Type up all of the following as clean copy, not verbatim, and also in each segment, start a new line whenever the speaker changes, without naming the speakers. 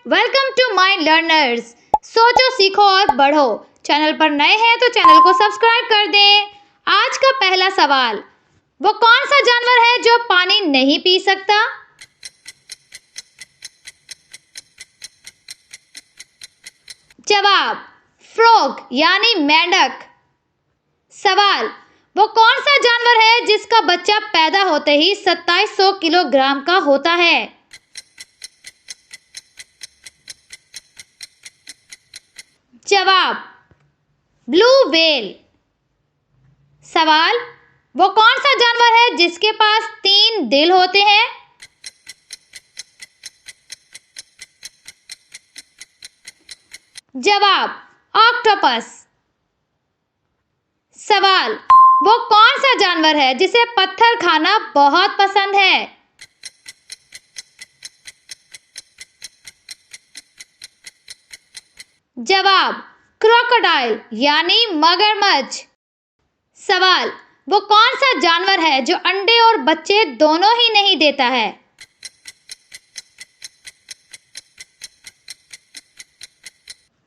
Welcome to my learners. सोचो, सीखो और बढ़ो। चैनल पर नए हैं तो चैनल को सब्सक्राइब कर दें। आज का पहला सवाल, वो कौन सा जानवर है जो पानी नहीं पी सकता? जवाब, फ्रॉग यानी मेंढक। सवाल, वो कौन सा जानवर है जिसका बच्चा पैदा होते ही 2700 किलोग्राम का होता है? जवाब, ब्लू व्हेल। सवाल, वो कौन सा जानवर है जिसके पास 3 दिल होते हैं? जवाब, ऑक्टोपस। सवाल, वो कौन सा जानवर है जिसे पत्थर खाना बहुत पसंद है? जवाब, क्रोकोडाइल यानी मगरमच्छ। सवाल, वो कौन सा जानवर है जो अंडे और बच्चे दोनों ही नहीं देता है?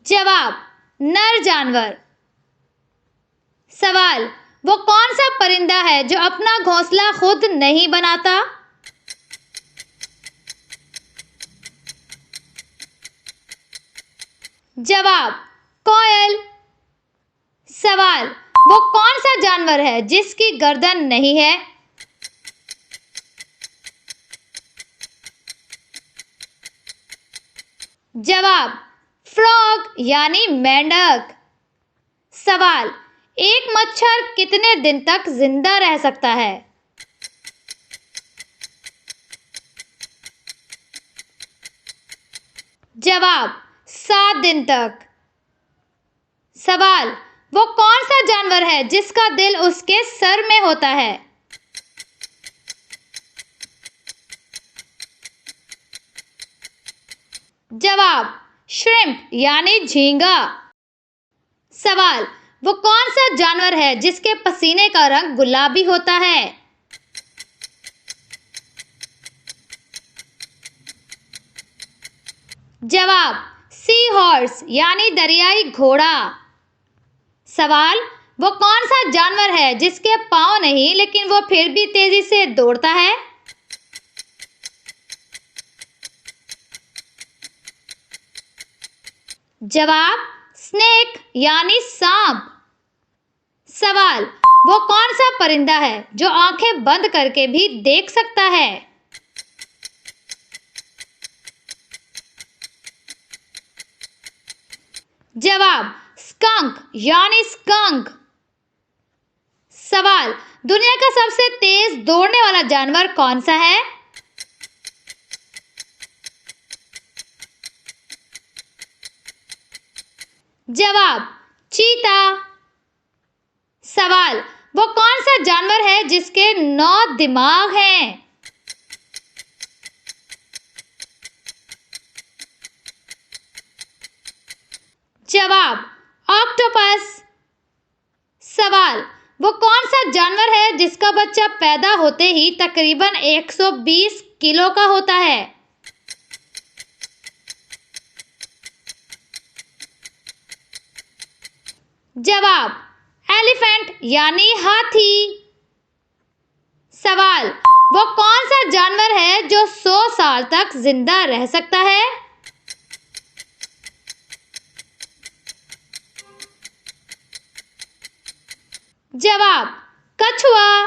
जवाब, नर जानवर। सवाल, वो कौन सा परिंदा है जो अपना घोंसला खुद नहीं बनाता? जवाब, कोयल। सवाल, वो कौन सा जानवर है जिसकी गर्दन नहीं है? जवाब, फ्रॉग यानी मेंढक। सवाल, एक मच्छर कितने दिन तक जिंदा रह सकता है? जवाब, 7 दिन तक। सवाल, वो कौन सा जानवर है जिसका दिल उसके सर में होता है? जवाब, श्रिम्प यानी झींगा। सवाल, वो कौन सा जानवर है जिसके पसीने का रंग गुलाबी होता है? जवाब, सी हॉर्स यानी दरियाई घोड़ा। सवाल, वो कौन सा जानवर है जिसके पांव नहीं लेकिन वो फिर भी तेजी से दौड़ता है? जवाब, स्नेक यानी सांप। सवाल, वो कौन सा परिंदा है जो आंखें बंद करके भी देख सकता है? जवाब, स्कंक यानी स्कंक। सवाल, दुनिया का सबसे तेज दौड़ने वाला जानवर कौन सा है? जवाब, चीता। सवाल, वो कौन सा जानवर है जिसके 9 दिमाग हैं? जवाब, ऑक्टोपस। सवाल, वो कौन सा जानवर है जिसका बच्चा पैदा होते ही तकरीबन 120 किलो का होता है? जवाब, एलिफेंट यानी हाथी। सवाल, वो कौन सा जानवर है जो 100 साल तक जिंदा रह सकता है? जवाब, कछुआ।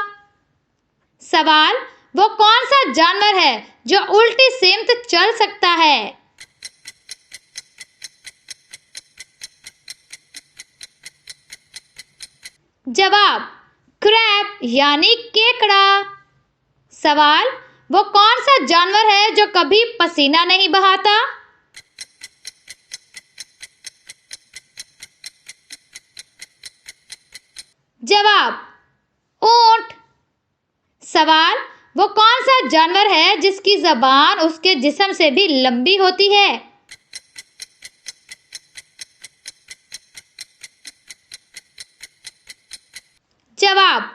सवाल, वो कौन सा जानवर है जो उल्टी सिमत चल सकता है? जवाब, क्रैब यानी केकड़ा। सवाल, वो कौन सा जानवर है जो कभी पसीना नहीं बहाता? जवाब, ऊंट। सवाल, वो कौन सा जानवर है जिसकी जबान उसके जिस्म से भी लंबी होती है? जवाब,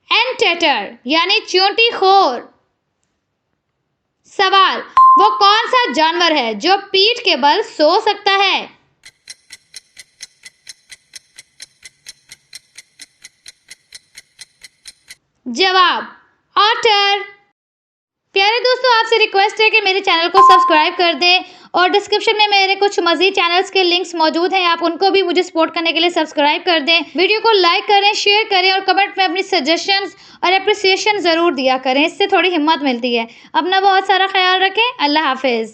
एंटेटर यानी चींटी खोर। सवाल, वो कौन सा जानवर है जो पीठ के बल सो सकता है? जवाब, ऑटर। प्यारे दोस्तों, आपसे रिक्वेस्ट है कि मेरे चैनल को सब्सक्राइब कर दें और डिस्क्रिप्शन में मेरे कुछ मज़ीद चैनल्स के लिंक्स मौजूद हैं, आप उनको भी मुझे सपोर्ट करने के लिए सब्सक्राइब कर दें। वीडियो को लाइक करें, शेयर करें और कमेंट में अपनी सजेशंस और अप्रिसिएशन ज़रूर दिया करें, इससे थोड़ी हिम्मत मिलती है। अपना बहुत सारा ख्याल रखें। अल्लाह हाफिज़।